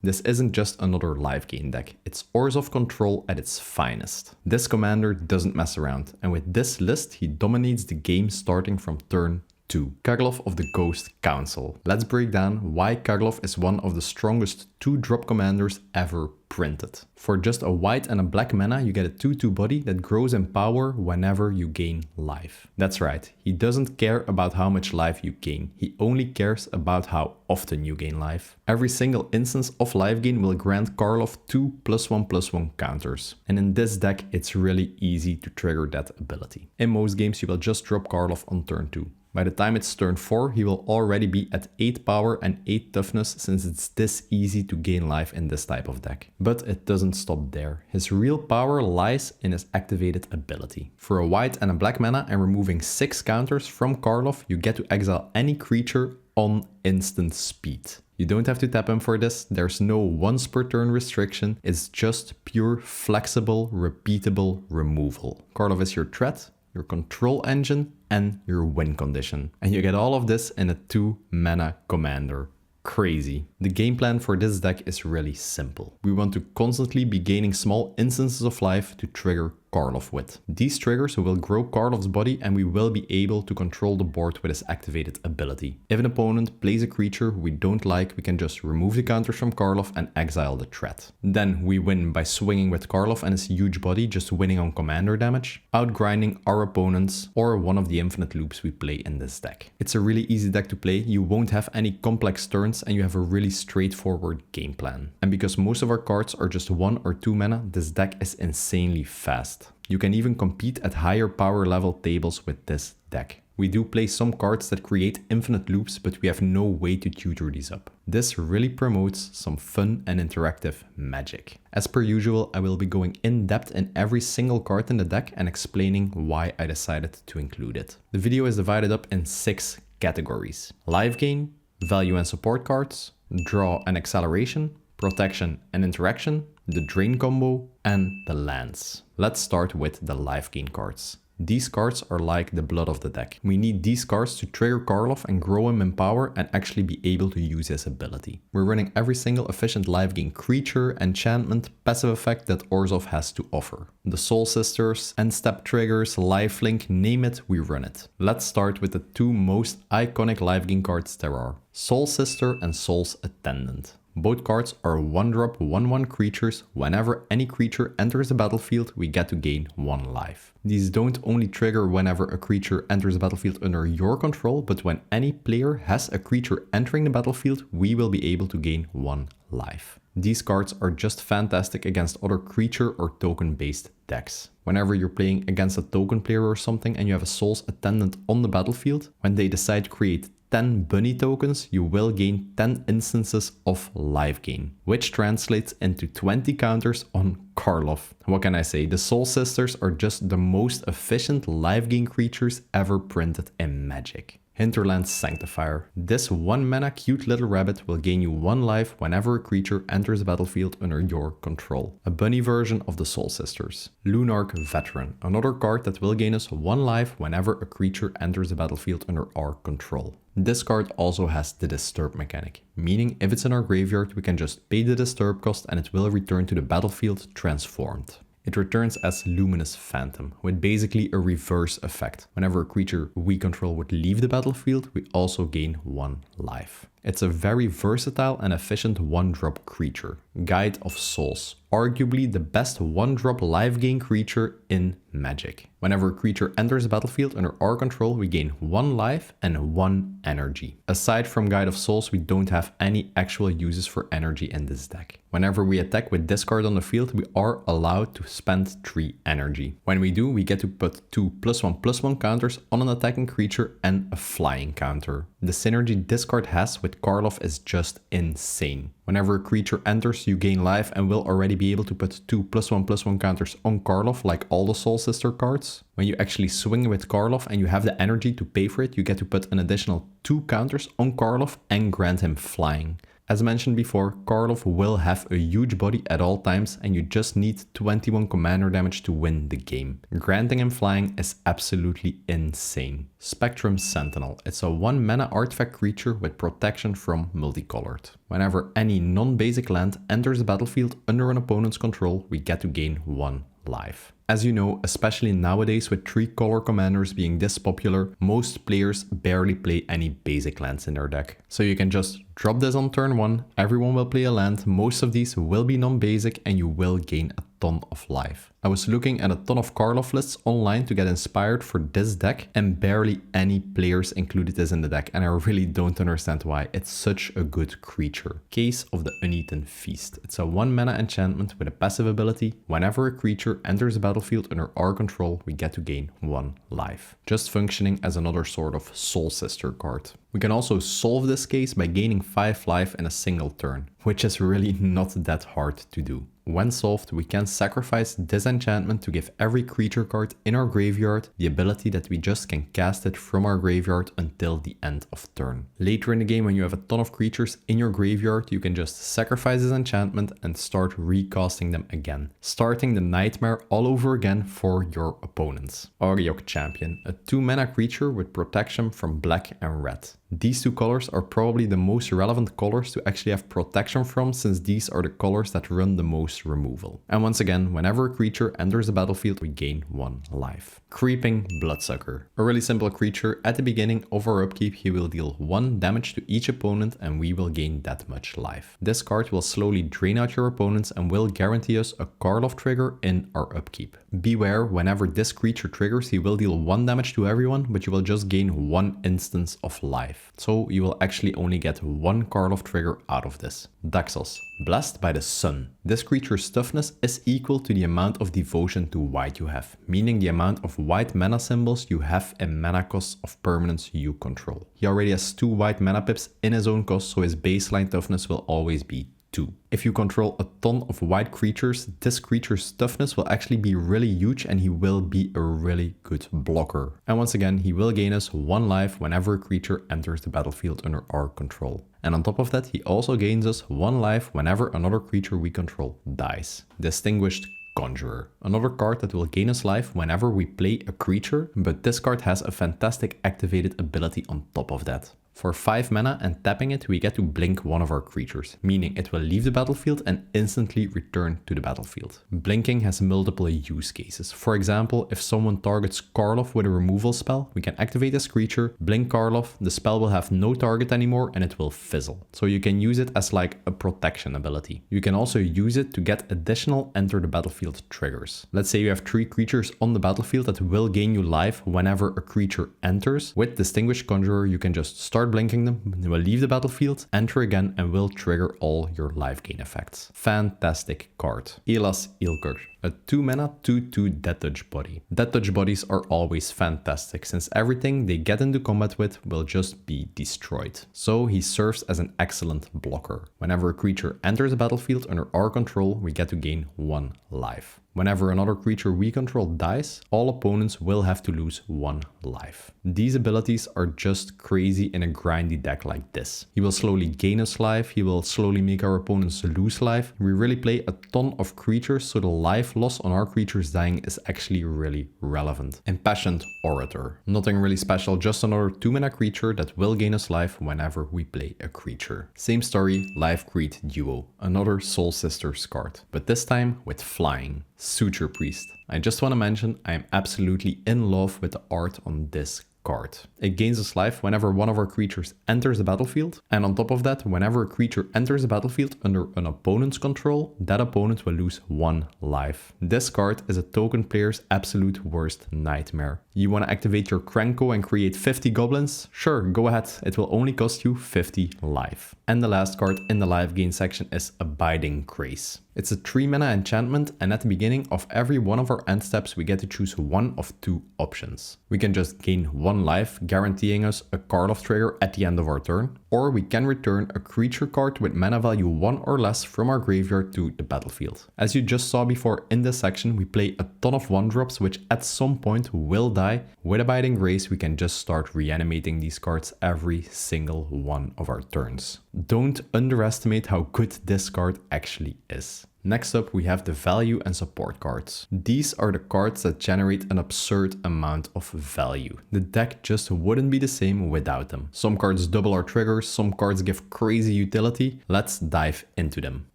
This isn't just another Lifegain deck, it's Orzhov control at its finest. This commander doesn't mess around, and with this list he dominates the game starting from turn 2. Karlov of the Ghost Council. Let's break down why Karlov is one of the strongest 2-drop commanders ever printed. For just a white and a black mana, you get a 2/2 body that grows in power whenever you gain life. That's right, he doesn't care about how much life you gain, he only cares about how often you gain life. Every single instance of life gain will grant Karlov 2 +1/+1 counters. And in this deck, it's really easy to trigger that ability. In most games, you will just drop Karlov on turn 2. By the time it's turn 4, he will already be at 8 power and 8 toughness, since it's this easy to gain life in this type of deck. But it doesn't stop there. His real power lies in his activated ability. For a white and a black mana and removing 6 counters from Karlov, you get to exile any creature on instant speed. You don't have to tap him for this, there's no once per turn restriction, it's just pure, flexible, repeatable removal. Karlov is your threat, your control engine, and your win condition. And you get all of this in a 2 mana commander. Crazy. The game plan for this deck is really simple. We want to constantly be gaining small instances of life to trigger Karlov with. These triggers will grow Karlov's body and we will be able to control the board with his activated ability. If an opponent plays a creature we don't like, we can just remove the counters from Karlov and exile the threat. Then we win by swinging with Karlov and his huge body, just winning on commander damage, outgrinding our opponents or one of the infinite loops we play in this deck. It's a really easy deck to play, you won't have any complex turns and you have a really straightforward game plan. And because most of our cards are just 1 or 2 mana, this deck is insanely fast. You can even compete at higher power level tables with this deck. We do play some cards that create infinite loops, but we have no way to tutor these up. This really promotes some fun and interactive magic. As per usual, I will be going in depth in every single card in the deck and explaining why I decided to include it. The video is divided up in 6 categories: life gain, value and support cards, draw and acceleration, protection and interaction, the drain combo, and the lands. Let's start with the life gain cards. These cards are like the blood of the deck. We need these cards to trigger Karlov and grow him in power and actually be able to use his ability. We're running every single efficient life gain creature, enchantment, passive effect that Orzhov has to offer. The Soul Sisters, end step triggers, lifelink, name it, we run it. Let's start with the 2 most iconic life gain cards there are: Soul Sister and Soul's Attendant. Both cards are 1-drop 1/1 creatures. Whenever any creature enters the battlefield, we get to gain 1 life. These don't only trigger whenever a creature enters the battlefield under your control, but when any player has a creature entering the battlefield, we will be able to gain 1 life. These cards are just fantastic against other creature or token based decks. Whenever you're playing against a token player or something and you have a Soul's Attendant on the battlefield, when they decide to create 10 bunny tokens, you will gain 10 instances of life gain, which translates into 20 counters on Karlov. What can I say? The Soul Sisters are just the most efficient life gain creatures ever printed in Magic. Hinterland Sanctifier. This 1 mana cute little rabbit will gain you 1 life whenever a creature enters the battlefield under your control. A bunny version of the Soul Sisters. Lunarch Veteran. Another card that will gain us 1 life whenever a creature enters the battlefield under our control. This card also has the disturb mechanic, meaning if it's in our graveyard we can just pay the disturb cost and it will return to the battlefield transformed. It returns as Luminous Phantom, with basically a reverse effect. Whenever a creature we control would leave the battlefield, we also gain 1 life. It's a very versatile and efficient 1-drop creature. Guide of Souls. Arguably the best 1-drop life gain creature in Magic. Whenever a creature enters the battlefield under our control, we gain 1 life and 1 energy. Aside from Guide of Souls, we don't have any actual uses for energy in this deck. Whenever we attack with this card on the field, we are allowed to spend 3 energy. When we do, we get to put 2 +1/+1 counters on an attacking creature and a flying counter. The synergy this card has with Karlov is just insane. Whenever a creature enters, you gain life and will already be able to put 2 +1/+1 counters on Karlov like all the Soul Sister cards. When you actually swing with Karlov and you have the energy to pay for it, you get to put an additional 2 counters on Karlov and grant him flying. As mentioned before, Karlov will have a huge body at all times and you just need 21 commander damage to win the game. Granting him flying is absolutely insane. Spectrum Sentinel. It's a 1 mana artifact creature with protection from multicolored. Whenever any non-basic land enters the battlefield under an opponent's control, we get to gain 1 life. As you know, especially nowadays with 3-color commanders being this popular, most players barely play any basic lands in their deck. So you can just drop this on turn 1, everyone will play a land, most of these will be non-basic and you will gain a ton of life. I was looking at a ton of Karlov lists online to get inspired for this deck and barely any players included this in the deck and I really don't understand why. It's such a good creature. Case of the Uneaten Feast. It's a 1 mana enchantment with a passive ability. Whenever a creature enters the battlefield under our control, we get to gain 1 life. Just functioning as another sort of Soul Sister card. We can also solve this case by gaining 5 life in a single turn, which is really not that hard to do. When solved, we can sacrifice this enchantment to give every creature card in our graveyard the ability that we just can cast it from our graveyard until the end of turn. Later in the game, when you have a ton of creatures in your graveyard, you can just sacrifice this enchantment and start recasting them again, starting the nightmare all over again for your opponents. Orzhov Champion, a 2 mana creature with protection from black and red. These 2 colors are probably the most relevant colors to actually have protection from, since these are the colors that run the most removal. And once again, whenever a creature enters the battlefield, we gain 1 life. Creeping Bloodsucker. A really simple creature. At the beginning of our upkeep, he will deal 1 damage to each opponent and we will gain that much life. This card will slowly drain out your opponents and will guarantee us a Karlov trigger in our upkeep. Beware, whenever this creature triggers, he will deal 1 damage to everyone, but you will just gain 1 instance of life. So you will actually only get 1 Karlov trigger out of this. Daxos. Blessed by the Sun. This creature's toughness is equal to the amount of devotion to white you have, meaning the amount of white mana symbols you have in mana costs of permanents you control. He already has 2 white mana pips in his own cost, so his baseline toughness will always be 2. If you control a ton of white creatures, this creature's toughness will actually be really huge and he will be a really good blocker. And once again, he will gain us 1 life whenever a creature enters the battlefield under our control. And on top of that, he also gains us 1 life whenever another creature we control dies. Distinguished Conjurer. Another card that will gain us life whenever we play a creature, but this card has a fantastic activated ability on top of that. For 5 mana and tapping it, we get to blink one of our creatures, meaning it will leave the battlefield and instantly return to the battlefield. Blinking has multiple use cases. For example, if someone targets Karlov with a removal spell, we can activate this creature, blink Karlov, the spell will have no target anymore and it will fizzle. So you can use it as like a protection ability. You can also use it to get additional enter the battlefield triggers. Let's say you have 3 creatures on the battlefield that will gain you life whenever a creature enters. With Distinguished Conjurer, you can just start blinking them, they will leave the battlefield, enter again and will trigger all your life gain effects. Fantastic card. Elas Ilker. A 2 mana 2/2 Death Touch body. Death Touch bodies are always fantastic since everything they get into combat with will just be destroyed. So he serves as an excellent blocker. Whenever a creature enters the battlefield under our control, we get to gain 1 life. Whenever another creature we control dies, all opponents will have to lose 1 life. These abilities are just crazy in a grindy deck like this. He will slowly gain us life, he will slowly make our opponents lose life. We really play a ton of creatures, so the life loss on our creatures dying is actually really relevant. Impassioned Orator. Nothing really special, just another 2 mana creature that will gain us life whenever we play a creature. Same story, Life Creed Duo. Another Soul Sisters card, but this time with flying. Suture Priest. I just want to mention I am absolutely in love with the art on this card. It gains us life whenever one of our creatures enters the battlefield, and on top of that, whenever a creature enters the battlefield under an opponent's control, that opponent will lose 1 life. This card is a token player's absolute worst nightmare. You want to activate your Krenko and create 50 goblins? Sure, go ahead, it will only cost you 50 life. And the last card in the life gain section is Abiding Grace. It's a 3 mana enchantment, and at the beginning of every one of our end steps we get to choose one of 2 options. We can just gain 1 life, guaranteeing us a Karlov trigger at the end of our turn. or we can return a creature card with mana value 1 or less from our graveyard to the battlefield. As you just saw before in this section, we play a ton of 1-drops which at some point will die. With Abiding Grace, we can just start reanimating these cards every single one of our turns. Don't underestimate how good this card actually is. Next up, we have the value and support cards. These are the cards that generate an absurd amount of value. The deck just wouldn't be the same without them. Some cards double our triggers, some cards give crazy utility. Let's dive into them.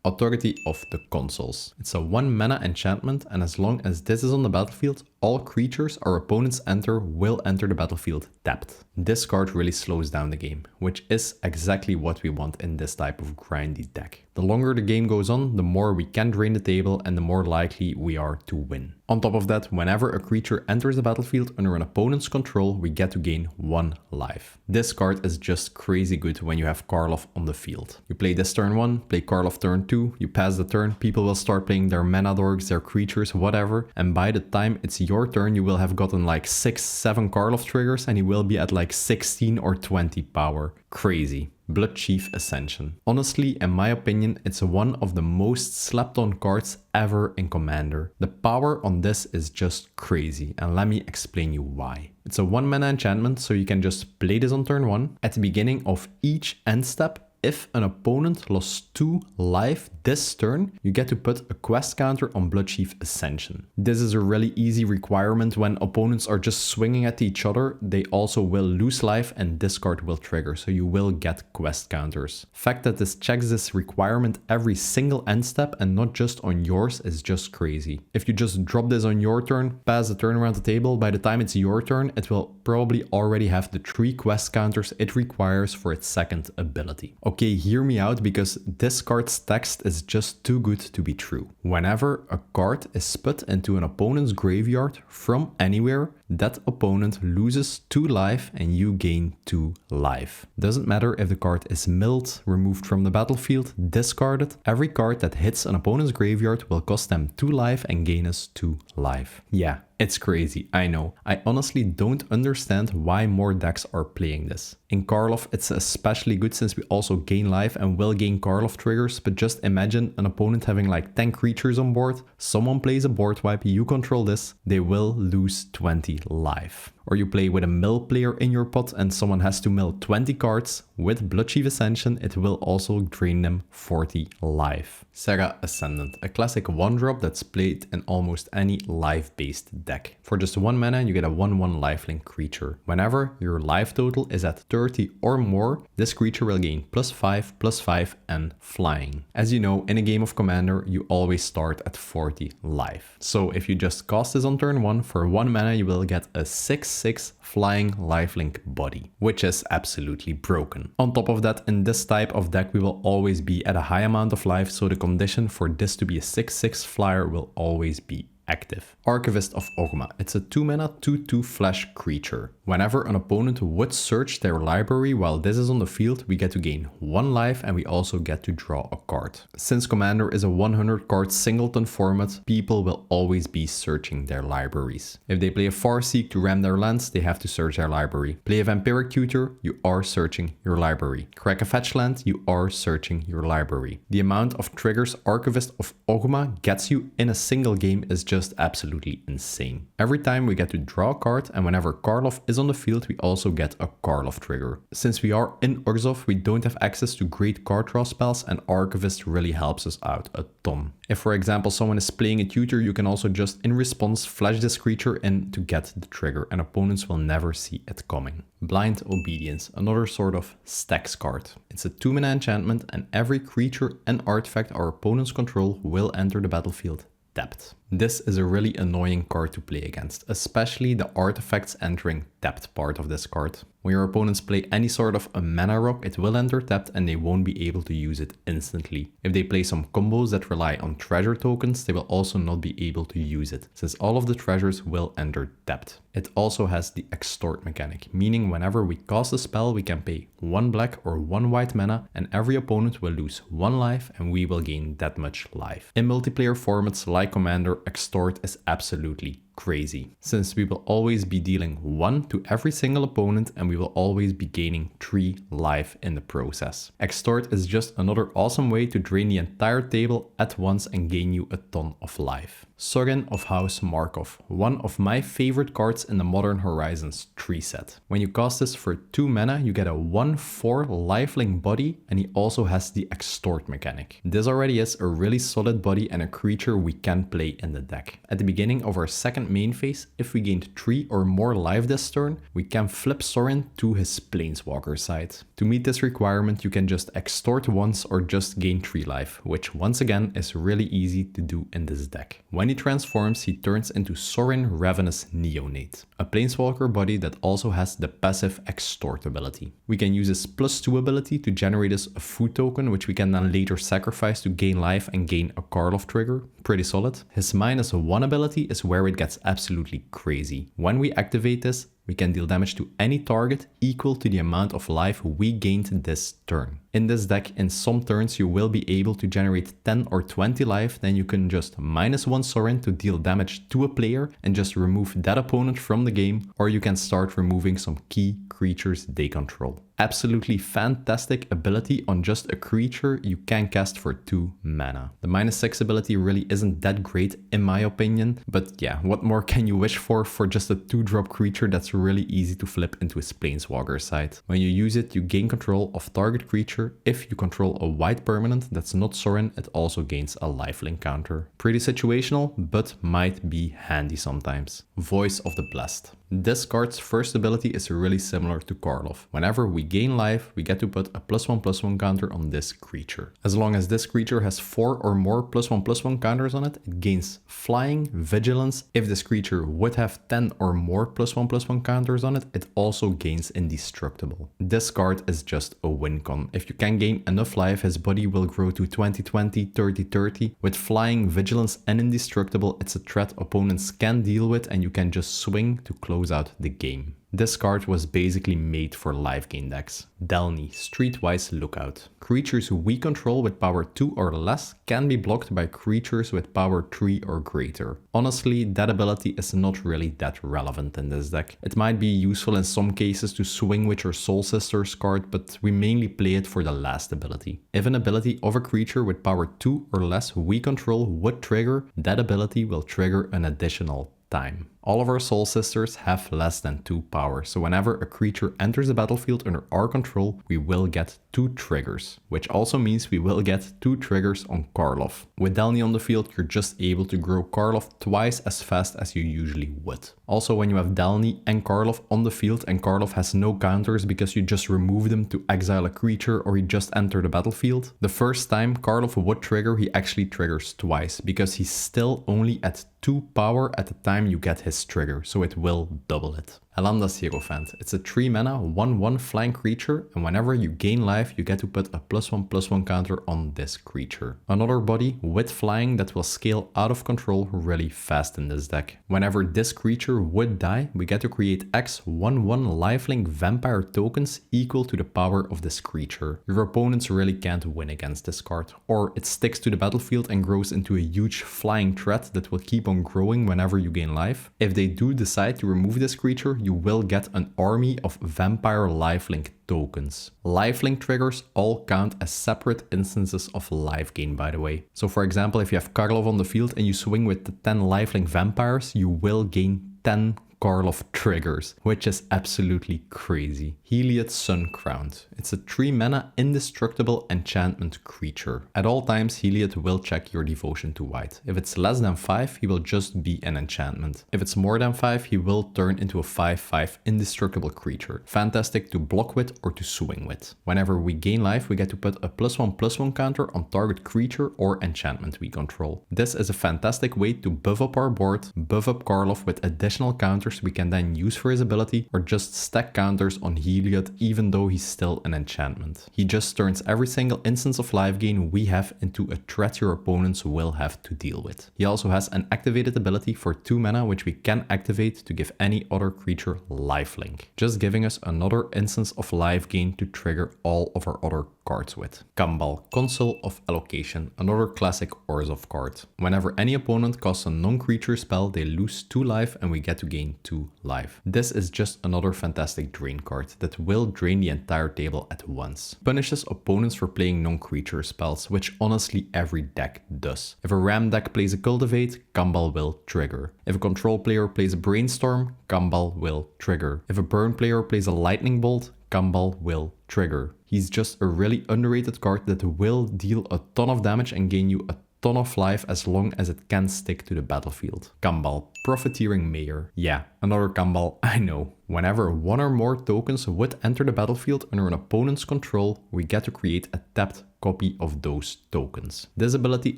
Authority of the Consuls. It's a 1 mana enchantment, and as long as this is on the battlefield, all creatures our opponents enter will enter the battlefield tapped. This card really slows down the game, which is exactly what we want in this type of grindy deck. The longer the game goes on, the more we can drain the table and the more likely we are to win. On top of that, whenever a creature enters the battlefield under an opponent's control, we get to gain 1 life. This card is just crazy good when you have Karlov on the field. You play this turn 1, play Karlov turn 2, you pass the turn, people will start playing their mana dorks, their creatures, whatever, and by the time it's your turn, you will have gotten like 6-7 Karlov triggers and he will be at like 16 or 20 power. Crazy. Bloodchief Ascension. Honestly, in my opinion, it's one of the most slept on cards ever in Commander. The power on this is just crazy, and let me explain you why. It's a 1 mana enchantment, so you can just play this on turn 1. At the beginning of each end step, if an opponent lost 2 life this turn, you get to put a quest counter on Bloodchief Ascension. This is a really easy requirement. When opponents are just swinging at each other, they also will lose life and this card will trigger, so you will get quest counters. The fact that this checks this requirement every single end step and not just on yours is just crazy. If you just drop this on your turn, pass the turn around the table, by the time it's your turn, it will probably already have the 3 quest counters it requires for its second ability. Okay, hear me out, because this card's text is just too good to be true. Whenever a card is put into an opponent's graveyard from anywhere, that opponent loses 2 life and you gain 2 life. Doesn't matter if the card is milled, removed from the battlefield, discarded. Every card that hits an opponent's graveyard will cost them 2 life and gain us 2 life. Yeah, it's crazy, I know. I honestly don't understand why more decks are playing this. In Karlov, it's especially good since we also gain life and will gain Karlov triggers, but just imagine an opponent having like 10 creatures on board, someone plays a board wipe, you control this, they will lose 20 life. Or you play with a mill player in your pot and someone has to mill 20 cards. With Bloodchief Ascension, it will also drain them 40 life. Serra Ascendant, a classic 1-drop that's played in almost any life-based deck. For just 1 mana, you get a 1/1 lifelink creature. Whenever your life total is at 30 or more, this creature will gain +5/+5 and flying. As you know, in a game of Commander, you always start at 40 life. So if you just cast this on turn 1, for 1 mana, you will get a 6/6 flying lifelink body, which is absolutely broken. On top of that, in this type of deck, we will always be at a high amount of life, so the condition for this to be a 6/6 flyer will always be active. Archivist of Ogma. It's a 2 mana 2/2 flash creature. Whenever an opponent would search their library while this is on the field, we get to gain 1 life and we also get to draw a card. Since Commander is a 100 card singleton format, people will always be searching their libraries. If they play a Farseek to ram their lands, they have to search their library. Play a Vampiric Tutor, you are searching your library. Crack a fetch land, you are searching your library. The amount of triggers Archivist of Ogma gets you in a single game is just absolutely insane. Every time we get to draw a card, and whenever Karlov is on the field, we also get a Karlov trigger. Since we are in Orzhov, we don't have access to great card draw spells, and Archivist really helps us out a ton. If, for example, someone is playing a tutor, you can also just in response flash this creature in to get the trigger, and opponents will never see it coming. Blind Obedience, another sort of stacks card. It's a 2 mana enchantment, and every creature and artifact our opponents control will enter the battlefield tapped. This is a really annoying card to play against, especially the artifacts entering tapped part of this card. When your opponents play any sort of a mana rock, it will enter tapped and they won't be able to use it instantly. If they play some combos that rely on treasure tokens, they will also not be able to use it, since all of the treasures will enter tapped. It also has the extort mechanic, meaning whenever we cast a spell, we can pay 1 black or 1 white mana, and every opponent will lose 1 life and we will gain that much life. In multiplayer formats like Commander, extort is absolutely crazy, since we will always be dealing 1 to every single opponent and we will always be gaining 3 life in the process. Extort is just another awesome way to drain the entire table at once and gain you a ton of life. Sorin of House Markov, one of my favorite cards in the Modern Horizons 3 set. When you cast this for 2 mana, you get a 1/4 lifelink body, and he also has the Extort mechanic. This already is a really solid body and a creature we can play in the deck. At the beginning of our second main phase, if we gained 3 or more life this turn, we can flip Sorin to his Planeswalker side. To meet this requirement, you can just Extort once or just gain 3 life, which once again is really easy to do in this deck. When he transforms, he turns into Sorin Ravenous Neonate, a Planeswalker body that also has the passive Extort ability. We can use his +2 ability to generate us a food token, which we can then later sacrifice to gain life and gain a Karlov trigger. Pretty solid. His -1 ability is where it gets absolutely crazy. When we activate this, we can deal damage to any target equal to the amount of life we gained this turn. In this deck, in some turns you will be able to generate 10 or 20 life, then you can just -1 Sorin to deal damage to a player and just remove that opponent from the game, or you can start removing some key creatures they control. Absolutely fantastic ability on just a creature you can cast for 2 mana. The -6 ability really isn't that great in my opinion, but yeah, what more can you wish for just a 2-drop creature that's really easy to flip into his Planeswalker side. When you use it, you gain control of target creature. If you control a white permanent that's not Sorin, it also gains a lifelink counter. Pretty situational, but might be handy sometimes. Voice of the Blessed. This card's first ability is really similar to Karlov. Whenever we gain life, we get to put a +1/+1 counter on this creature. As long as this creature has 4 or more +1/+1 counters on it, it gains flying, vigilance. If this creature would have 10 or more +1/+1 counters on it, it also gains indestructible. This card is just a win con. If you can gain enough life, his body will grow to 20/20, 30/30. With flying, vigilance and indestructible, it's a threat opponents can deal with and you can just swing to close out the game. This card was basically made for Lifegain decks. Delny, Streetwise Lookout. Creatures we control with power 2 or less can be blocked by creatures with power 3 or greater. Honestly, that ability is not really that relevant in this deck. It might be useful in some cases to swing with your Soul Sisters card, but we mainly play it for the last ability. If an ability of a creature with power 2 or less we control would trigger, that ability will trigger an additional time. All of our Soul Sisters have less than 2 power, so whenever a creature enters the battlefield under our control, we will get 2 triggers, which also means we will get 2 triggers on Karlov. With Delny on the field, you're just able to grow Karlov twice as fast as you usually would. Also, when you have Delny and Karlov on the field and Karlov has no counters because you just remove them to exile a creature or he just entered the battlefield, the first time Karlov would trigger, he actually triggers twice because he's still only at 2 power at the time you get his trigger, so it will double it. Alanda's Hierophant. It's a 3 mana, 1/1 flying creature, and whenever you gain life, you get to put a +1/+1 counter on this creature. Another body with flying that will scale out of control really fast in this deck. Whenever this creature would die, we get to create X 1/1 lifelink vampire tokens equal to the power of this creature. Your opponents really can't win against this card, or it sticks to the battlefield and grows into a huge flying threat that will keep on growing whenever you gain life. If they do decide to remove this creature, you will get an army of vampire lifelink tokens. Lifelink triggers all count as separate instances of life gain, by the way. So for example, if you have Karlov on the field and you swing with the 10 lifelink vampires, you will gain 10 Karlov triggers, which is absolutely crazy. Heliod Suncrowned. It's a 3 mana indestructible enchantment creature. At all times, Heliod will check your devotion to white. If it's less than 5, he will just be an enchantment. If it's more than 5, he will turn into a 5/5 indestructible creature. Fantastic to block with or to swing with. Whenever we gain life, we get to put a +1/+1 counter on target creature or enchantment we control. This is a fantastic way to buff up our board, buff up Karlov with additional counters counters we can then use for his ability, or just stack counters on Heliod even though he's still an enchantment. He just turns every single instance of life gain we have into a threat your opponents will have to deal with. He also has an activated ability for 2 mana which we can activate to give any other creature lifelink, just giving us another instance of life gain to trigger all of our other cards with. Kambal, Consul of Allocation, another classic Orzhov card. Whenever any opponent casts a non-creature spell, they lose 2 life and we get to gain 2 life. This is just another fantastic drain card that will drain the entire table at once. Punishes opponents for playing non-creature spells, which honestly every deck does. If a Ram deck plays a Cultivate, Kambal will trigger. If a Control player plays a Brainstorm, Kambal will trigger. If a Burn player plays a Lightning Bolt, Kambal will trigger. He's just a really underrated card that will deal a ton of damage and gain you a ton of life as long as it can stick to the battlefield. Kambal, Profiteering Mayor. Yeah, another Kambal, I know. Whenever 1 or more tokens would enter the battlefield under an opponent's control, we get to create a tapped copy of those tokens. This ability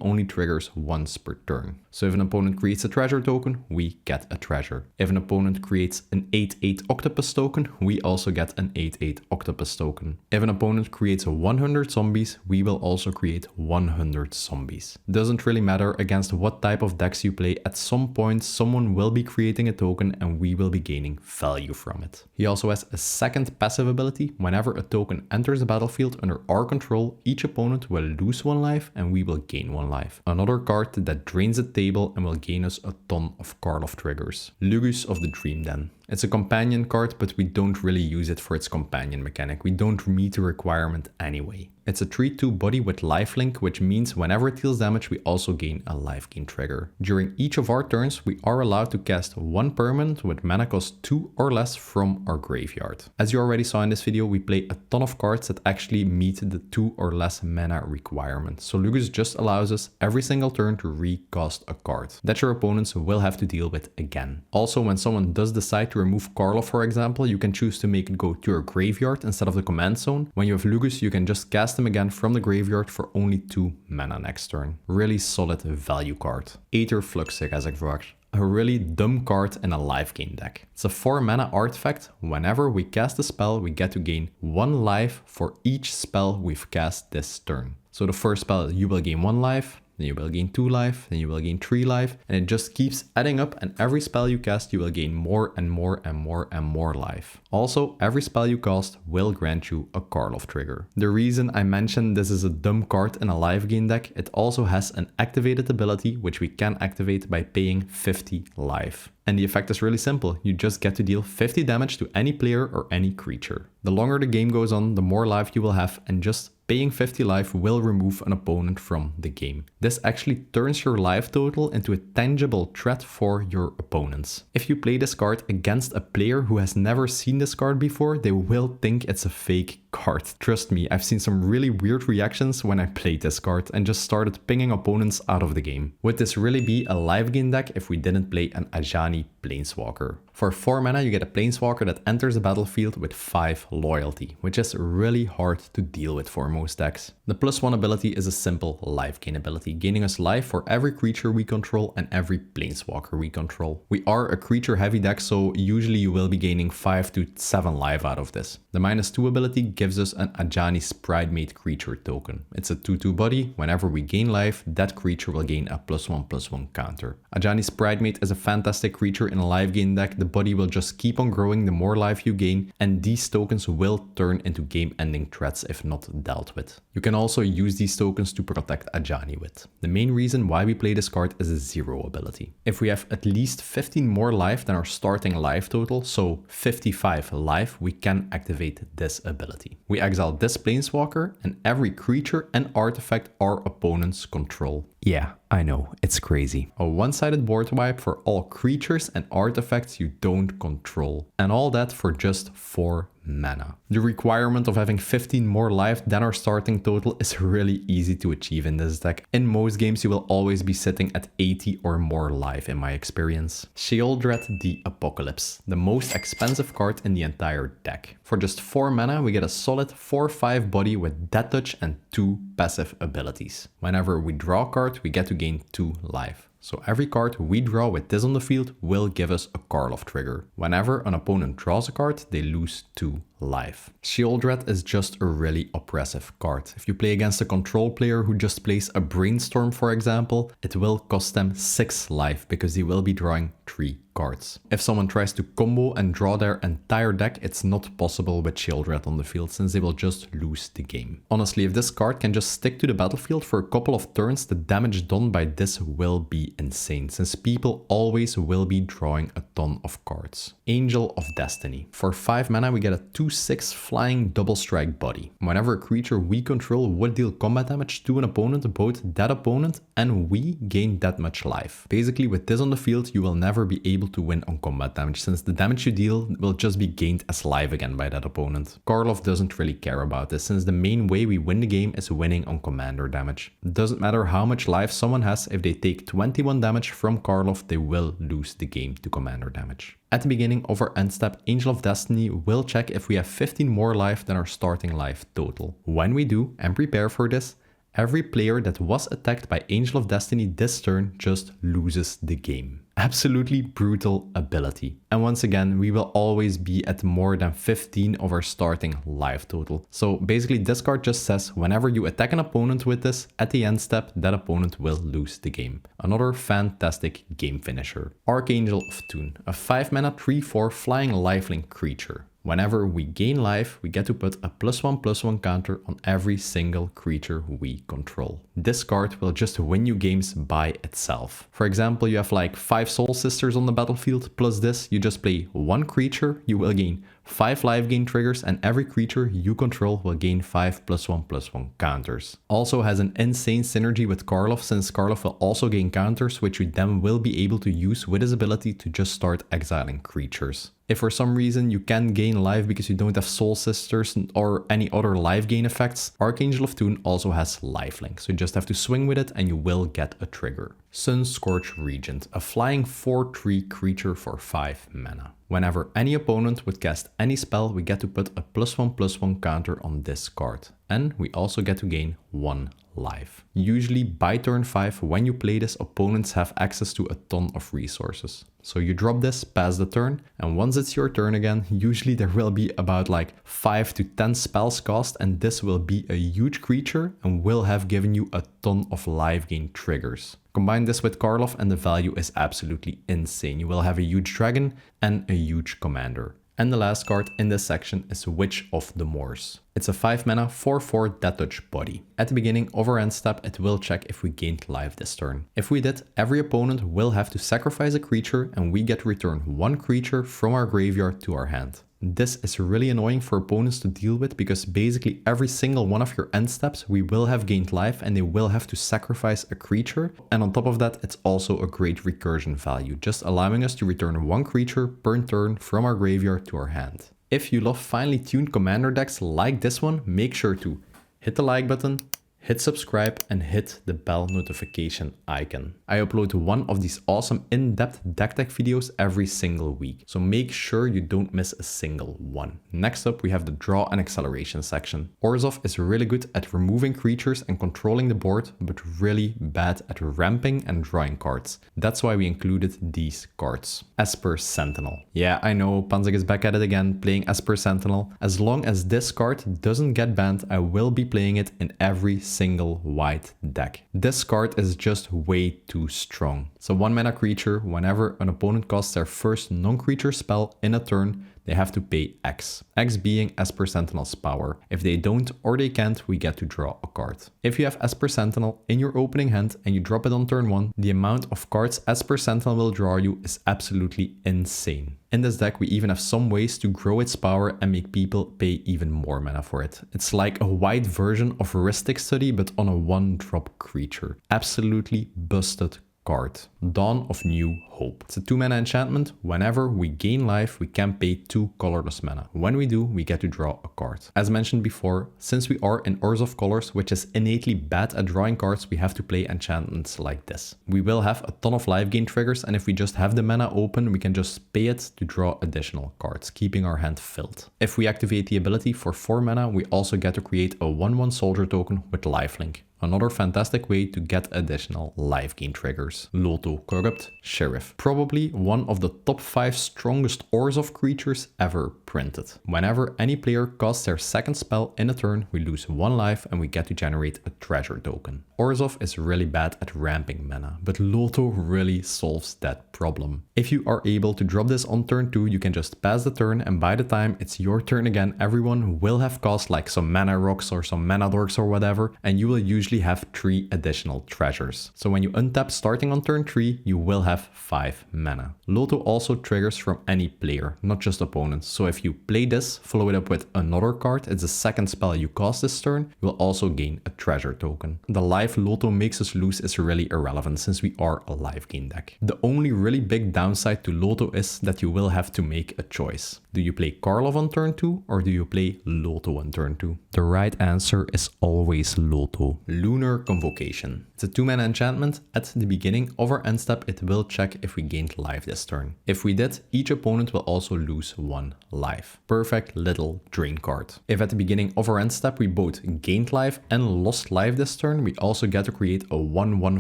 only triggers once per turn. So if an opponent creates a treasure token, we get a treasure. If an opponent creates an 8/8 octopus token, we also get an 8/8 octopus token. If an opponent creates 100 zombies, we will also create 100 zombies. Doesn't really matter against what type of decks you play, at some point someone will be creating a token and we will be gaining value from it. He also has a second passive ability. Whenever a token enters the battlefield under our control, each opponent will lose 1 life and we will gain 1 life. Another card that drains the table and will gain us a ton of Karlov triggers. Lugus of the Dream Den. It's a companion card, but we don't really use it for its companion mechanic. We don't meet the requirement anyway. It's a 3/2 body with lifelink, which means whenever it deals damage, we also gain a life gain trigger. During each of our turns, we are allowed to cast 1 permanent with mana cost 2 or less from our graveyard. As you already saw in this video, we play a ton of cards that actually meet the 2 or less mana requirement. So Lugus just allows us every single turn to recast a card that your opponents will have to deal with again. Also, when someone does decide to remove Karlov, for example, you can choose to make it go to your graveyard instead of the command zone. When you have Lugus, you can just cast them again from the graveyard for only 2 mana next turn. Really solid value card. Aether Flux, zeg ik voor. A really dumb card in a life gain deck. It's a 4 mana artifact. Whenever we cast a spell, we get to gain 1 life for each spell we've cast this turn. So the first spell, you will gain 1 life. Then you will gain 2 life, then you will gain 3 life, and it just keeps adding up, and every spell you cast you will gain more and more and more and more life. Also, every spell you cast will grant you a Karlov trigger. The reason I mentioned this is a dumb card in a life gain deck, it also has an activated ability which we can activate by paying 50 life. And the effect is really simple. You just get to deal 50 damage to any player or any creature. The longer the game goes on, the more life you will have, and just paying 50 life will remove an opponent from the game. This actually turns your life total into a tangible threat for your opponents. If you play this card against a player who has never seen this card before, they will think it's a fake card. Trust me, I've seen some really weird reactions when I played this card and just started pinging opponents out of the game. Would this really be a life gain deck if we didn't play an Ajani Planeswalker? For 4 mana, you get a Planeswalker that enters the battlefield with 5 loyalty, which is really hard to deal with for most decks. The +1 ability is a simple life gain ability, gaining us life for every creature we control and every Planeswalker we control. We are a creature heavy deck, so usually you will be gaining 5 to 7 life out of this. The -2 ability gives us an Ajani Pridemate creature token. It's a 2/2 body. Whenever we gain life, that creature will gain a +1/+1 counter. Ajani's Pridemate is a fantastic creature in a life gain deck. The body will just keep on growing the more life you gain, and these tokens will turn into game-ending threats if not dealt with. You can also use these tokens to protect Ajani with. The main reason why we play this card is a 0 ability. If we have at least 15 more life than our starting life total, so 55 life, we can activate this ability. We exile this Planeswalker and every creature and artifact our opponents control. Yeah, I know, it's crazy. A one-sided board wipe for all creatures and artifacts you don't control. And all that for just 4 mana. The requirement of having 15 more life than our starting total is really easy to achieve in this deck. In most games you will always be sitting at 80 or more life in my experience. Sheoldred the Apocalypse, the most expensive card in the entire deck. For just 4 mana we get a solid 4/5 body with Death Touch and 2 passive abilities. Whenever we draw a card we get to gain 2 life. So every card we draw with this on the field will give us a Karlov trigger. Whenever an opponent draws a card, they lose 2 life. Sheoldred is just a really oppressive card. If you play against a control player who just plays a Brainstorm, for example, it will cost them 6 life because they will be drawing 3 cards. If someone tries to combo and draw their entire deck, it's not possible with Sheoldred on the field since they will just lose the game. Honestly, if this card can just stick to the battlefield for a couple of turns, the damage done by this will be insane since people always will be drawing a ton of cards. Angel of Destiny. For 5 mana we get a 2/6 flying double strike body. Whenever a creature we control would deal combat damage to an opponent, both that opponent and we gain that much life. Basically with this on the field you will never be able to win on combat damage since the damage you deal will just be gained as life again by that opponent. Karlov doesn't really care about this since the main way we win the game is winning on commander damage. Doesn't matter how much life someone has, if they take 21 damage from Karlov they will lose the game to commander damage. At the beginning of our end step, Angel of Destiny will check if we have 15 more life than our starting life total. When we do, and prepare for this, every player that was attacked by Angel of Destiny this turn just loses the game. Absolutely brutal ability. And once again, we will always be at more than 15 of our starting life total. So basically this card just says whenever you attack an opponent with this, at the end step, that opponent will lose the game. Another fantastic game finisher. Archangel of Thun, a 5 mana 3/4 flying lifelink creature. Whenever we gain life, we get to put a +1/+1 counter on every single creature we control. This card will just win you games by itself. For example, you have like 5 Soul Sisters on the battlefield, plus this, you just play 1 creature, you will gain 5 life gain triggers, and every creature you control will gain 5 +1/+1 counters. Also has an insane synergy with Karlov, since Karlov will also gain counters, which you then will be able to use with his ability to just start exiling creatures. If for some reason you can't gain life because you don't have Soul Sisters or any other life gain effects, Archangel of Thun also has lifelink, so you just have to swing with it and you will get a trigger. Sunscorched Regent, a flying 4/3 creature for 5 mana. Whenever any opponent would cast any spell, we get to put a +1/+1 counter on this card. And we also get to gain 1 life. Usually by turn 5, when you play this, opponents have access to a ton of resources. So you drop this, pass the turn, and once it's your turn again, usually there will be about like 5 to 10 spells cast, and this will be a huge creature and will have given you a ton of life gain triggers. Combine this with Karlov and the value is absolutely insane. You will have a huge dragon and a huge commander. And the last card in this section is Witch of the Moors. It's a 5 mana 4/4 Death Touch body. At the beginning of our end step, it will check if we gained life this turn. If we did, every opponent will have to sacrifice a creature and we get to return 1 creature from our graveyard to our hand. This is really annoying for opponents to deal with because basically every single one of your end steps we will have gained life and they will have to sacrifice a creature. And on top of that, it's also a great recursion value, just allowing us to return 1 creature per turn from our graveyard to our hand. If you love finely tuned commander decks like this one, make sure to hit the like button, hit subscribe and hit the bell notification icon. I upload one of these awesome in-depth deck tech videos every single week, so make sure you don't miss a single one. Next up, we have the draw and acceleration section. Orzhov is really good at removing creatures and controlling the board, but really bad at ramping and drawing cards. That's why we included these cards. Esper Sentinel. Yeah, I know, Panzig is back at it again, playing Esper Sentinel. As long as this card doesn't get banned, I will be playing it in every single white deck. This card is just way too strong. So 1 mana creature, whenever an opponent casts their first non-creature spell in a turn, they have to pay X. X being Esper Sentinel's power. If they don't or they can't, we get to draw a card. If you have Esper Sentinel in your opening hand and you drop it on turn 1, the amount of cards Esper Sentinel will draw you is absolutely insane. In this deck, we even have some ways to grow its power and make people pay even more mana for it. It's like a white version of Heuristic Study, but on a 1-drop creature. Absolutely busted card. Dawn of New Hope. It's a 2-mana enchantment. Whenever we gain life, we can pay 2 colorless mana. When we do, we get to draw a card. As mentioned before, since we are in Orzhov colors, which is innately bad at drawing cards, we have to play enchantments like this. We will have a ton of life gain triggers, and if we just have the mana open, we can just pay it to draw additional cards, keeping our hand filled. If we activate the ability for 4 mana, we also get to create a 1/1 soldier token with lifelink. Another fantastic way to get additional life gain triggers. Loto, Corrupt, Sheriff. Probably one of the top 5 strongest Orzhov creatures ever printed. Whenever any player casts their second spell in a turn, we lose 1 life and we get to generate a treasure token. Orzhov is really bad at ramping mana, but Loto really solves that problem. If you are able to drop this on turn 2, you can just pass the turn, and by the time it's your turn again, everyone will have cast like some mana rocks or some mana dorks or whatever, and you will usually have 3 additional treasures. So when you untap starting on turn 3, you will have 5 mana. Loto also triggers from any player, not just opponents. So if you play this, follow it up with another card, it's the second spell you cast this turn, you will also gain a treasure token. The life Loto makes us lose is really irrelevant since we are a life gain deck. The only really big downside to Loto is that you will have to make a choice. Do you play Karlov on turn 2 or do you play Loto on turn 2? The right answer is always Loto. Lunar Convocation. It's a 2-mana enchantment. At the beginning of our end step, it will check if we gained life this turn. If we did, each opponent will also lose 1 life. Perfect little drain card. If at the beginning of our end step we both gained life and lost life this turn, we also get to create a 1/1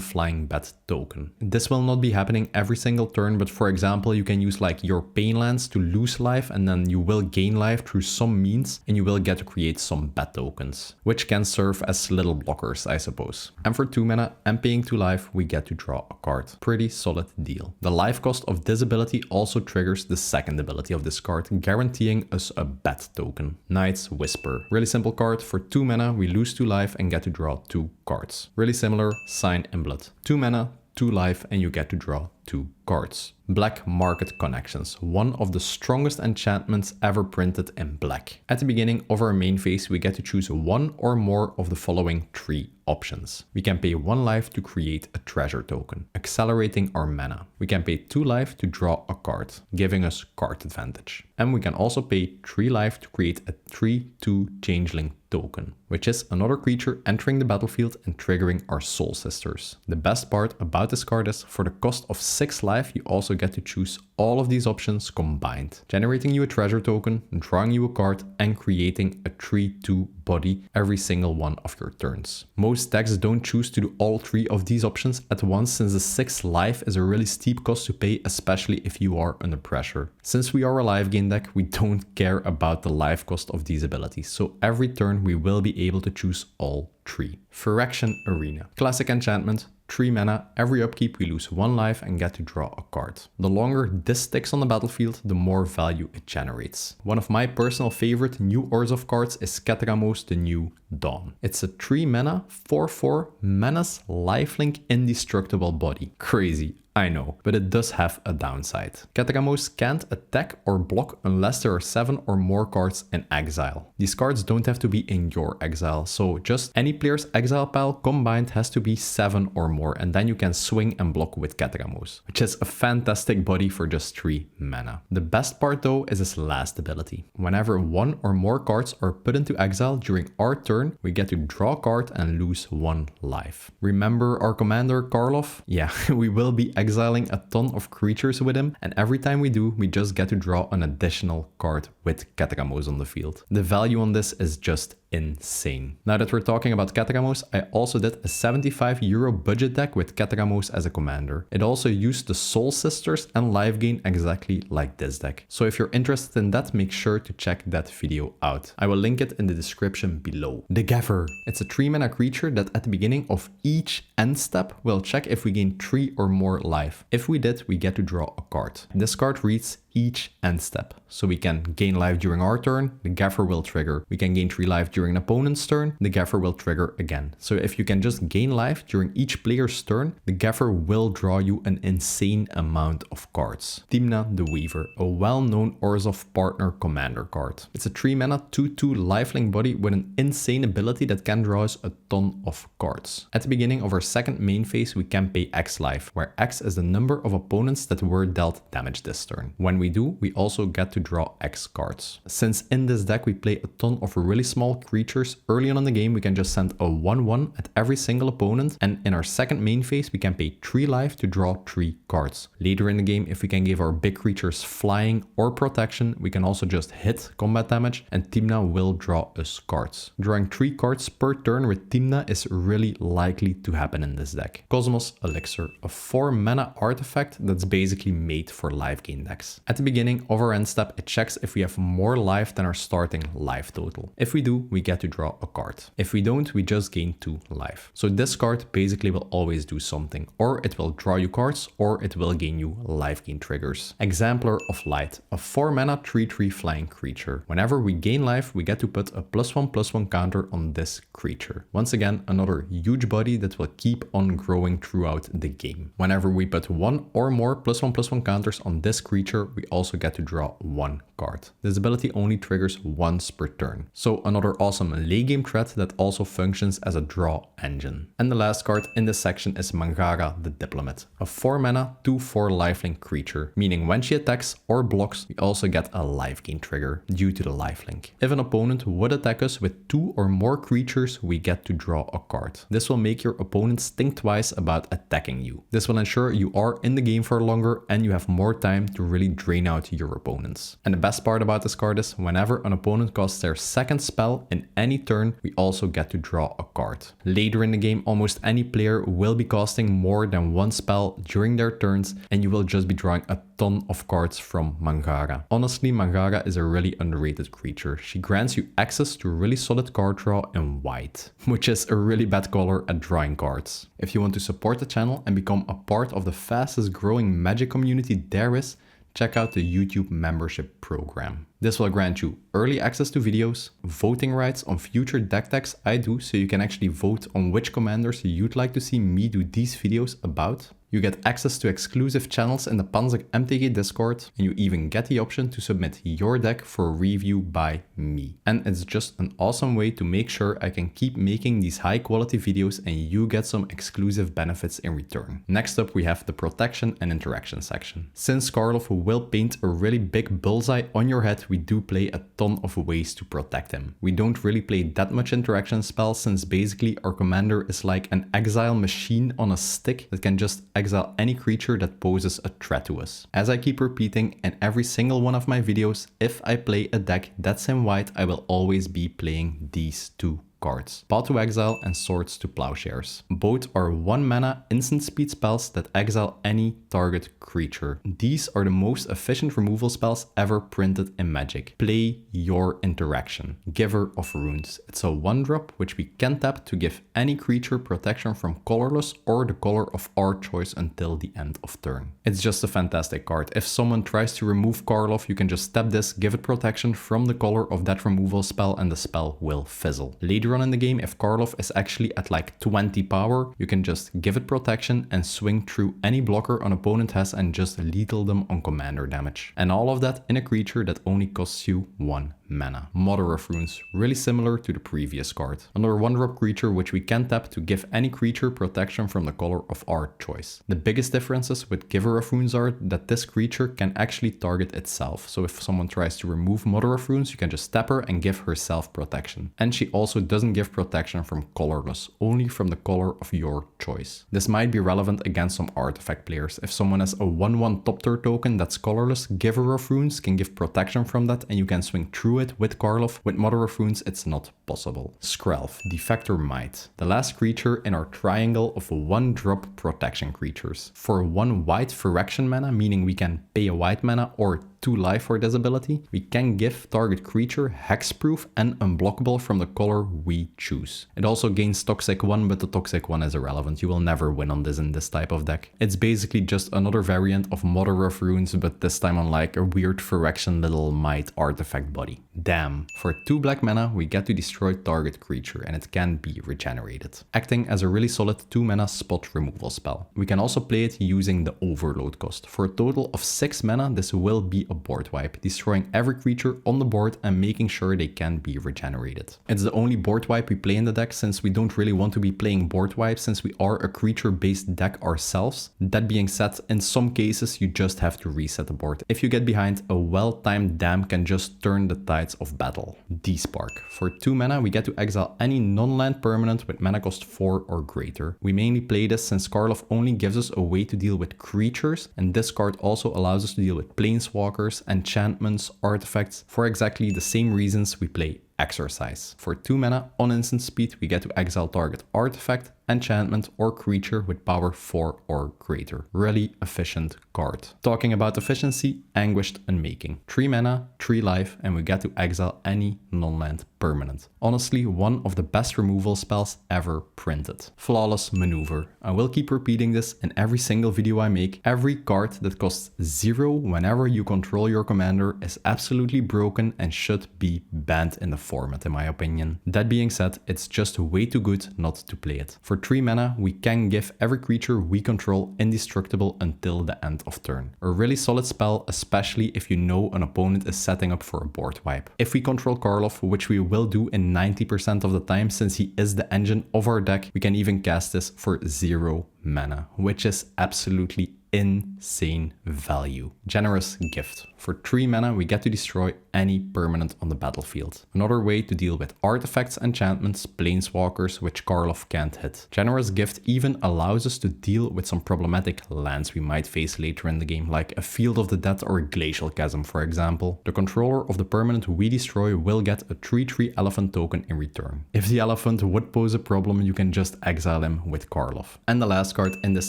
flying bat token. This will not be happening every single turn, but for example, you can use like your pain lands to lose life and then you will gain life through some means and you will get to create some bat tokens, which can serve as little blockers, I suppose. And for 2 mana and paying 2 life, we get to draw a card. Pretty solid deal. The life cost of this ability also triggers the second ability of this card, guaranteeing us a bat token. Knight's Whisper. Really simple card. For 2 mana, we lose 2 life and get to draw 2 cards. Really similar, Sign in Blood. 2 mana, 2 life, and you get to draw 2 cards. Black Market Connections, one of the strongest enchantments ever printed in black. At the beginning of our main phase, we get to choose 1 or more of the following 3 options. We can pay 1 life to create a treasure token, accelerating our mana. We can pay 2 life to draw a card, giving us card advantage. And we can also pay 3 life to create a 3/2 changeling token, which is another creature entering the battlefield and triggering our Soul Sisters. The best part about this card is for the cost of 6 life, you also get to choose all of these options combined, generating you a treasure token, drawing you a card, and creating a 3/2 body every single one of your turns. Most decks don't choose to do all 3 of these options at once, since the 6 life is a really steep cost to pay, especially if you are under pressure. Since we are a life gain deck, we don't care about the life cost of these abilities, so every turn we will be able to choose all 3. Phyrexian Arena. Classic enchantment. 3 mana, every upkeep we lose 1 life and get to draw a card. The longer this sticks on the battlefield, the more value it generates. One of my personal favorite new Orzhov cards is Ketramos, the New Dawn. It's a 3 mana, 4/4 Menace lifelink indestructible body. Crazy, I know, but it does have a downside. Ketramos can't attack or block unless there are 7 or more cards in exile. These cards don't have to be in your exile, so just any player's exile pile combined has to be 7 or more, and then you can swing and block with Ketramos, which is a fantastic body for just 3 mana. The best part though is his last ability. Whenever 1 or more cards are put into exile during our turn, we get to draw a card and lose 1 life. Remember our commander Karlov? Yeah, we will be exiling a ton of creatures with him, and every time we do, we just get to draw an additional card with Ketramos on the field. The value on this is just insane. Now that we're talking about Ketramos, I also did a €75 budget deck with Ketramos as a commander. It also used the Soul Sisters and Lifegain exactly like this deck. So if you're interested in that, make sure to check that video out. I will link it in the description below. The Gaffer. It's a 3 mana creature that at the beginning of each end step will check if we gain 3 or more life. If we did, we get to draw a card. This card reads: each end step. So we can gain life during our turn, the Gaffer will trigger. We can gain 3 life during an opponent's turn, the Gaffer will trigger again. So if you can just gain life during each player's turn, the Gaffer will draw you an insane amount of cards. Timna the Weaver, a well-known Orzhov partner commander card. It's a 3 mana 2/2 lifelink body with an insane ability that can draw us a ton of cards. At the beginning of our second main phase, we can pay X life, where X is the number of opponents that were dealt damage this turn. When we do, we also get to draw X cards. Since in this deck we play a ton of really small creatures, early on in the game we can just send a 1/1 at every single opponent, and in our second main phase we can pay 3 life to draw 3 cards. Later in the game, if we can give our big creatures flying or protection, we can also just hit combat damage and Timna will draw us cards. Drawing 3 cards per turn with Timna is really likely to happen in this deck. Cosmos Elixir, a 4 mana artifact that's basically made for life gain decks. At the beginning of our end step, it checks if we have more life than our starting life total. If we do, we get to draw a card. If we don't, we just gain 2 life. So this card basically will always do something, or it will draw you cards, or it will gain you life gain triggers. Exemplar of Light, a 4 mana 3/3 flying creature. Whenever we gain life, we get to put a +1/+1 counter on this creature. Once again, another huge body that will keep on growing throughout the game. Whenever we put 1 or more +1/+1 counters on this creature, we also get to draw 1 card. This ability only triggers once per turn. So another awesome late game threat that also functions as a draw engine. And the last card in this section is Mangara the Diplomat, a 4 mana 2/4 lifelink creature, meaning when she attacks or blocks, we also get a life gain trigger due to the lifelink. If an opponent would attack us with 2 or more creatures, we get to draw a card. This will make your opponents think twice about attacking you. This will ensure you are in the game for longer and you have more time to really drain out your opponents. And the best part about this card is whenever an opponent casts their second spell in any turn, we also get to draw a card. Later in the game, almost any player will be casting more than 1 spell during their turns, and you will just be drawing a ton of cards from Mangara. Honestly, Mangara is a really underrated creature. She grants you access to really solid card draw in white, which is a really bad color at drawing cards. If you want to support the channel and become a part of the fastest growing Magic community there is, check out the YouTube membership program. This will grant you early access to videos, voting rights on future deck decks I do, so you can actually vote on which commanders you'd like to see me do these videos about. You get access to exclusive channels in the Panzer MTG Discord, and you even get the option to submit your deck for review by me. And it's just an awesome way to make sure I can keep making these high quality videos and you get some exclusive benefits in return. Next up, we have the protection and interaction section. Since Karlov will paint a really big bullseye on your head, we do play a ton of ways to protect him. We don't really play that much interaction spells, since basically our commander is like an exile machine on a stick that can just exile any creature that poses a threat to us. As I keep repeating in every single one of my videos, if I play a deck that's in white, I will always be playing these 2 cards, Path to Exile and Swords to Plowshares. Both are 1 mana instant speed spells that exile any target creature. These are the most efficient removal spells ever printed in Magic. Play your interaction. Giver of Runes. It's a 1-drop which we can tap to give any creature protection from colorless or the color of our choice until the end of turn. It's just a fantastic card. If someone tries to remove Karlov, you can just tap this, give it protection from the color of that removal spell, and the spell will fizzle. Later on in the game, if Karlov is actually at like 20 power, you can just give it protection and swing through any blocker an opponent has and just lethal them on commander damage. And all of that in a creature that only costs you 1 mana. Mother of Runes, really similar to the previous card. Another 1-drop creature which we can tap to give any creature protection from the color of our choice. The biggest differences with Giver of Runes are that this creature can actually target itself. So if someone tries to remove Mother of Runes, you can just tap her and give herself protection. And she also doesn't give protection from colorless, only from the color of your choice. This might be relevant against some artifact players. If someone has a 1/1 top tier token that's colorless, Giver of Runes can give protection from that and you can swing through it with Karlov. With Mother of Runes, it's not possible. Skrelv, Defector Might, the last creature in our triangle of 1-drop protection creatures. For 1 white Phyrexian mana, meaning we can pay a white mana or 2 life for this ability, we can give target creature hexproof and unblockable from the color we choose. It also gains Toxic 1, but the Toxic 1 is irrelevant. You will never win on this in this type of deck. It's basically just another variant of Mother of Runes, but this time on like a weird Phyrexian little might artifact body. Damn. For 2 black mana, we get to destroy target creature and it can be regenerated, acting as a really solid 2 mana spot removal spell. We can also play it using the overload cost. For a total of 6 mana, this will be a board wipe, destroying every creature on the board and making sure they can be regenerated. It's the only board wipe we play in the deck, since we don't really want to be playing board wipes since we are a creature based deck ourselves. That being said, in some cases you just have to reset the board. If you get behind, a well-timed dam can just turn the tides of battle. Despark. For 2 mana, we get to exile any non-land permanent with mana cost 4 or greater. We mainly play this since Karlov only gives us a way to deal with creatures, and this card also allows us to deal with planeswalkers, enchantments, artifacts, for exactly the same reasons we play Exorcise. For 2 mana, on instant speed, we get to exile target artifact, enchantment or creature with power 4 or greater. Really efficient card. Talking about efficiency, Anguished Unmaking. 3 mana, 3 life, and we get to exile any non-land permanent. Honestly, one of the best removal spells ever printed. Flawless Maneuver. I will keep repeating this in every single video I make. Every card that costs 0 whenever you control your commander is absolutely broken and should be banned in the format, in my opinion. That being said, it's just way too good not to play it. For 3 mana, we can give every creature we control indestructible until the end of turn. A really solid spell, especially if you know an opponent is setting up for a board wipe. If we control Karlov, which we will do in 90% of the time since he is the engine of our deck, we can even cast this for 0 mana, which is absolutely insane value. Generous Gift. For 3 mana, we get to destroy any permanent on the battlefield. Another way to deal with artifacts, enchantments, planeswalkers, which Karlov can't hit. Generous Gift even allows us to deal with some problematic lands we might face later in the game, like a Field of the Dead or a Glacial Chasm, for example. The controller of the permanent we destroy will get a 3/3 elephant token in return. If the elephant would pose a problem, you can just exile him with Karlov. And the last card in this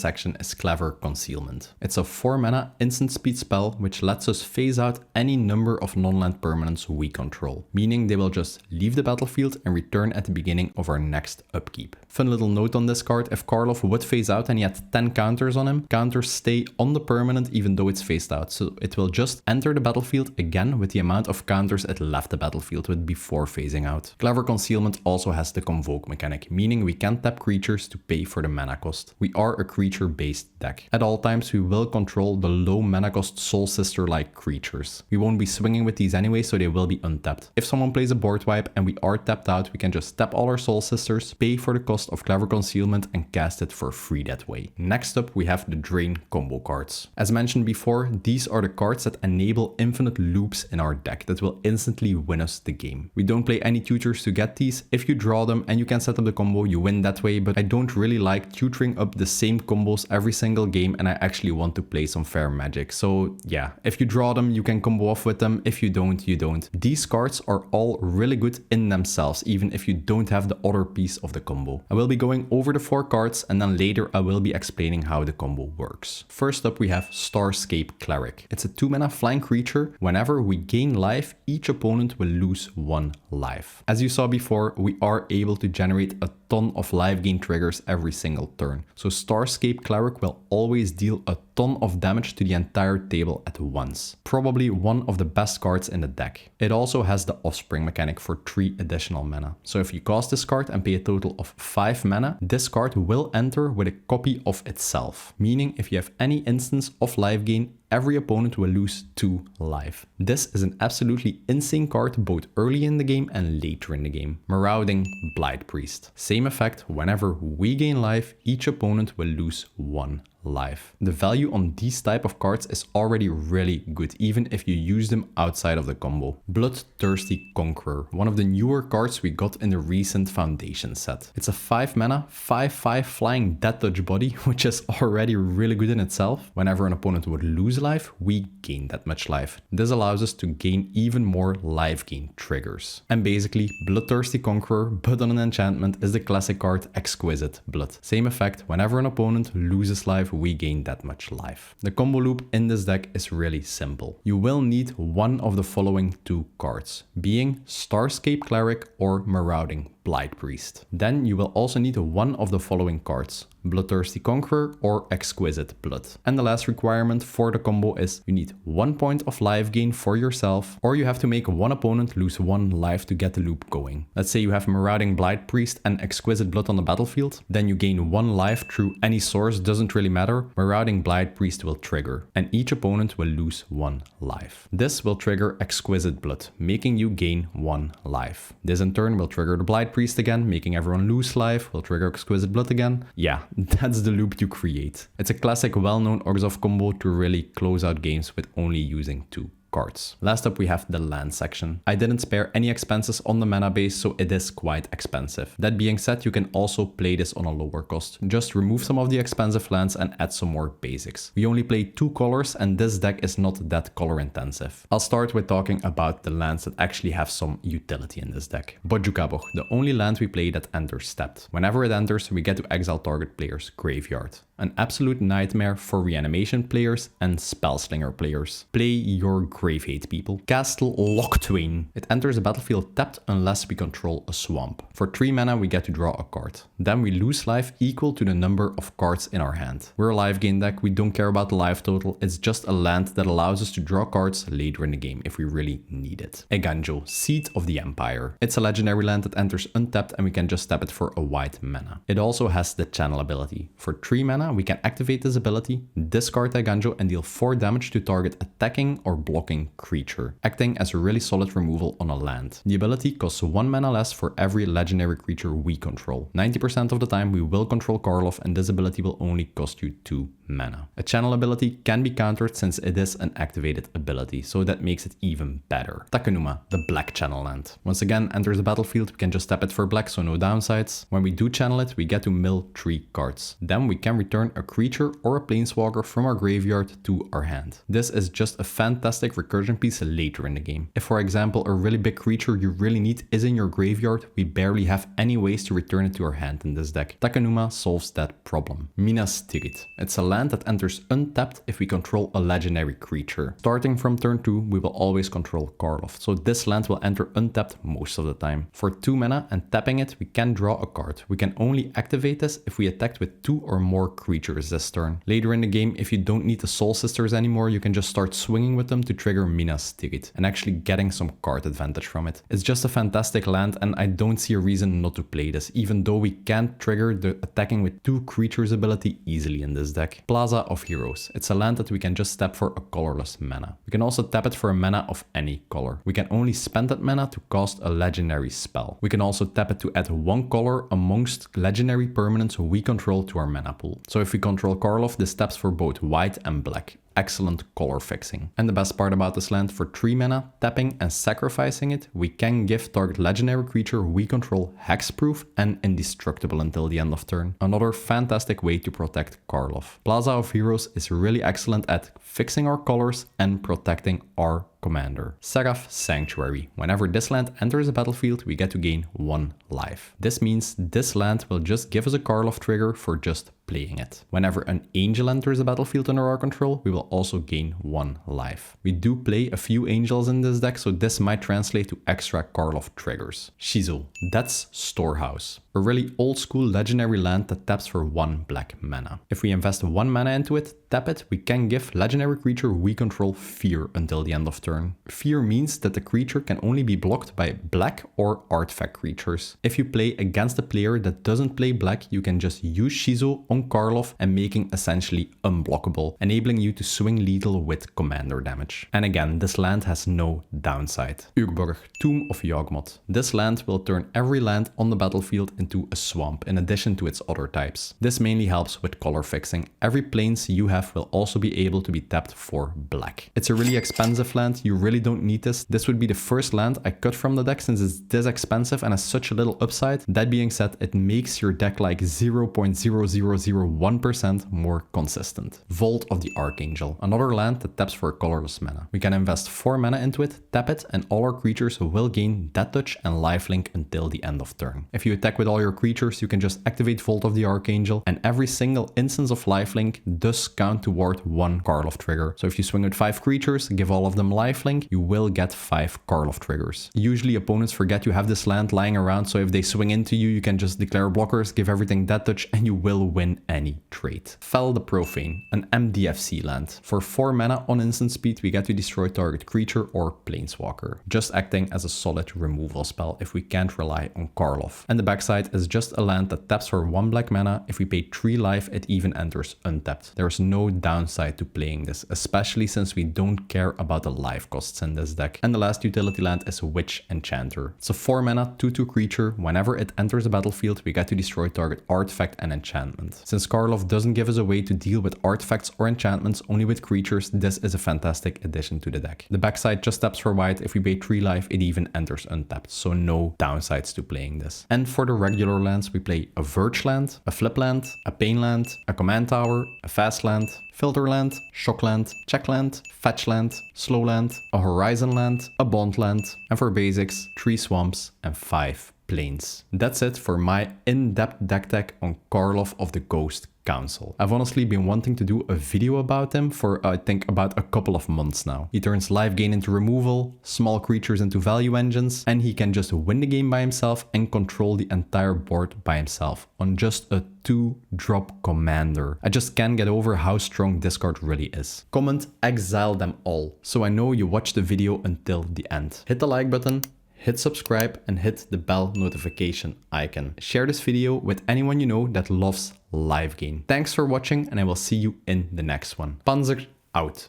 section is Clever Concealment. It's a 4 mana instant speed spell which lets us phase out any number of non-land permanents we control, meaning they will just leave the battlefield and return at the beginning of our next upkeep. Fun little note on this card: if Karlov would phase out and he had 10 counters on him, counters stay on the permanent even though it's phased out, so it will just enter the battlefield again with the amount of counters it left the battlefield with before phasing out. Clever Concealment also has the Convoke mechanic, meaning we can tap creatures to pay for the mana cost. We are a creature-based deck. At all times we will control the low mana cost Soul Sister-like creatures. We won't be swinging with these anyway, so they will be untapped. If someone plays a board wipe and we are tapped out, we can just tap all our Soul Sisters, pay for the cost of Clever Concealment and cast it for free that way. Next up, we have the Drain combo cards. As mentioned before, these are the cards that enable infinite loops in our deck that will instantly win us the game. We don't play any tutors to get these. If you draw them and you can set up the combo, you win that way, but I don't really like tutoring up the same combos every single game, and I actually want to play some fair magic. So yeah, if you draw them, you can combo off with them. If you don't, you don't. These cards are all really good in themselves, even if you don't have the other piece of the combo. I will be going over the 4 cards and then later I will be explaining how the combo works. First up, we have Starscape Cleric. It's a 2 mana flying creature. Whenever we gain life, each opponent will lose 1 life. As you saw before, we are able to generate a ton of life gain triggers every single turn. So Starscape Cleric will always deal a ton of damage to the entire table at once. Probably one of the best cards in the deck. It also has the Offspring mechanic for 3 additional mana. So if you cast this card and pay a total of 5 mana, this card will enter with a copy of itself. Meaning if you have any instance of life gain, every opponent will lose 2 life. This is an absolutely insane card both early in the game and later in the game. Marauding Blight Priest. Same effect, whenever we gain life, each opponent will lose 1 life. The value on these type of cards is already really good, even if you use them outside of the combo. Bloodthirsty Conqueror, one of the newer cards we got in the recent Foundation set. It's a 5 mana, 5/5 flying Death Touch body, which is already really good in itself. Whenever an opponent would lose life, we gain that much life. This allows us to gain even more life gain triggers. And basically, Bloodthirsty Conqueror, but on an enchantment, is the classic card Exquisite Blood. Same effect, whenever an opponent loses life, we gain that much life. The combo loop in this deck is really simple. You will need one of the following 2 cards, being Starscape Cleric or Marauding Blightpriest. Then you will also need one of the following cards, Bloodthirsty Conqueror or Exquisite Blood. And the last requirement for the combo is you need 1 point of life gain for yourself, or you have to make one opponent lose 1 life to get the loop going. Let's say you have Marauding Blightpriest and Exquisite Blood on the battlefield, then you gain 1 life through any source, doesn't really matter. Marauding Blightpriest will trigger, and each opponent will lose 1 life. This will trigger Exquisite Blood, making you gain 1 life. This in turn will trigger the Blightpriest again, making everyone lose life, will trigger Exquisite Blood again. Yeah, that's the loop you create. It's a classic well-known Orzhov combo to really close out games with only using 2 cards. Last up we have the land section. I didn't spare any expenses on the mana base, so it is quite expensive. That being said, you can also play this on a lower cost. Just remove some of the expensive lands and add some more basics. We only play 2 colors and this deck is not that color intensive. I'll start with talking about the lands that actually have some utility in this deck. Bojukaboch, the only land we play that enters stepped. Whenever it enters, we get to exile target player's graveyard. An absolute nightmare for reanimation players and spellslinger players. Play your grave hate, people. Castle Locthwain. It enters the battlefield tapped unless we control a swamp. For 3 mana we get to draw a card. Then we lose life equal to the number of cards in our hand. We're a life gain deck, we don't care about the life total, it's just a land that allows us to draw cards later in the game if we really need it. Eiganjo, Seat of the Empire. It's a legendary land that enters untapped and we can just tap it for a white mana. It also has the channel ability. For 3 mana we can activate this ability, discard Eiganjo and deal 4 damage to target attacking or blocking creature, acting as a really solid removal on a land. The ability costs 1 mana less for every legendary creature we control. 90% of the time we will control Karlov and this ability will only cost you 2 mana. A channel ability can be countered since it is an activated ability, so that makes it even better. Takenuma, the black channel land. Once again, enters the battlefield, we can just tap it for black, so no downsides. When we do channel it, we get to mill 3 cards. Then we can return a creature or a planeswalker from our graveyard to our hand. This is just a fantastic recursion piece later in the game. If for example a really big creature you really need is in your graveyard, we barely have any ways to return it to our hand in this deck. Takenuma solves that problem. Minas Tirith. It's a land that enters untapped if we control a legendary creature. Starting from turn 2, we will always control Karlov, so this land will enter untapped most of the time. For 2 mana and tapping it, we can draw a card. We can only activate this if we attacked with 2 or more creatures this turn. Later in the game, if you don't need the Soul Sisters anymore, you can just start swinging with them to trigger Minas Tirith and actually getting some card advantage from it. It's just a fantastic land and I don't see a reason not to play this, even though we can't trigger the attacking with 2 creatures ability easily in this deck. Plaza of Heroes. It's a land that we can just tap for a colorless mana. We can also tap it for a mana of any color. We can only spend that mana to cast a legendary spell. We can also tap it to add 1 color amongst legendary permanents we control to our mana pool. So if we control Karlov, this taps for both white and black. Excellent color fixing. And the best part about this land, for 3 mana, tapping and sacrificing it, we can give target legendary creature we control hexproof and indestructible until the end of turn. Another fantastic way to protect Karlov. Plaza of Heroes is really excellent at fixing our colors and protecting our commander. Seraph Sanctuary. Whenever this land enters the battlefield, we get to gain 1 life. This means this land will just give us a Karlov trigger for just playing it. Whenever an angel enters the battlefield under our control, we will also gain 1 life. We do play a few angels in this deck, so this might translate to extra Karlov triggers. Shizo. That's Storehouse. A really old school legendary land that taps for 1 black mana. If we invest 1 mana into it, tap it, we can give legendary creature we control fear until the end of turn. Fear means that the creature can only be blocked by black or artifact creatures. If you play against a player that doesn't play black, you can just use Shizo on Karlov and making essentially unblockable, enabling you to swing lethal with commander damage. And again, this land has no downside. Urborg, Tomb of Yawgmoth. This land will turn every land on the battlefield into a swamp in addition to its other types. This mainly helps with color fixing. Every plains you have will also be able to be tapped for black. It's a really expensive land, you really don't need this. This would be the first land I cut from the deck since it's this expensive and has such a little upside. That being said, it makes your deck like 0.000 0.001% more consistent. Vault of the Archangel, another land that taps for colorless mana. We can invest 4 mana into it, tap it, and all our creatures will gain Death Touch and lifelink until the end of turn. If you attack with all your creatures, you can just activate Vault of the Archangel, and every single instance of lifelink does count toward 1 Karlov trigger. So if you swing with 5 creatures, give all of them lifelink, you will get 5 Karlov triggers. Usually opponents forget you have this land lying around, so if they swing into you, you can just declare blockers, give everything Death Touch, and you will win any trade. Fel the Profane, an MDFC land. For 4 mana on instant speed, we get to destroy target creature or planeswalker, just acting as a solid removal spell if we can't rely on Karlov. And the backside is just a land that taps for 1 black mana. If we pay 3 life, it even enters untapped. There's no downside to playing this, especially since we don't care about the life costs in this deck. And the last utility land is Witch Enchanter. It's a 4 mana 2/2 creature. Whenever it enters the battlefield, we get to destroy target artifact and enchantment. Since Karlov doesn't give us a way to deal with artifacts or enchantments, only with creatures, this is a fantastic addition to the deck. The backside just taps for white. If we pay 3 life, it even enters untapped, so no downsides to playing this. And for the regular lands, we play a Verge land, a Flip land, a Pain land, a Command Tower, a Fast land, Filter land, Shock land, Check land, Fetch land, Slow land, a Horizon land, a Bond land, and for basics, 3 swamps and 5 planes. That's it for my in-depth deck tech on Karlov of the Ghost Council. I've honestly been wanting to do a video about him for I think about a couple of months now. He turns life gain into removal, small creatures into value engines, and he can just win the game by himself and control the entire board by himself on just a 2-drop commander. I just can't get over how strong this card really is. Comment exile them all, so I know you watched the video until the end. Hit the like button, hit subscribe, and hit the bell notification icon. Share this video with anyone you know that loves live game. Thanks for watching, and I will see you in the next one. Panzer out.